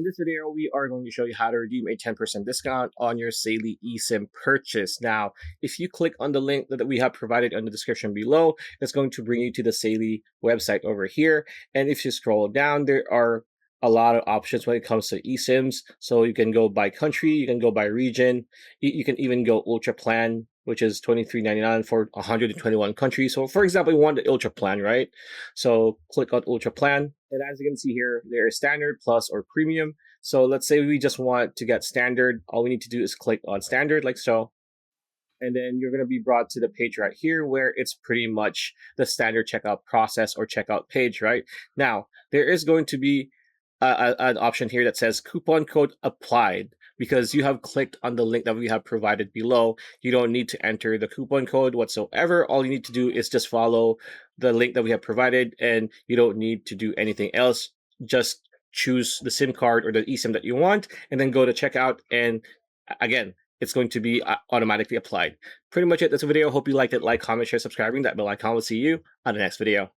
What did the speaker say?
this video, we are going to show you how to redeem a 10% discount on your Saily Esim purchase. Now, if you click on the link that we have provided in the description below, it's going to bring you to the Saily website over here. And if you scroll down, there are a lot of options when it comes to eSIMs. So you can go by country, you can go by region, you can even go ultra plan, which is $23.99 for 121 countries. So for example, you want the ultra plan, right? So click on ultra plan. And as you can see here, there is standard, plus, or premium. So let's say we just want to get standard. All we need to do is click on standard like so. And then you're going to be brought to the page right here where it's pretty much the standard checkout process or checkout page, right? Now, there is going to be an option here that says coupon code applied because you have clicked on the link that we have provided below. You don't need to enter the coupon code whatsoever. All you need to do is just follow the link that we have provided, and you don't need to do anything else. Just choose the SIM card or the eSIM that you want, and then go to checkout. And again, it's going to be automatically applied. Pretty much it. That's the video. Hope you liked it. Like, comment, share, subscribing. That bell icon. We'll see you on the next video.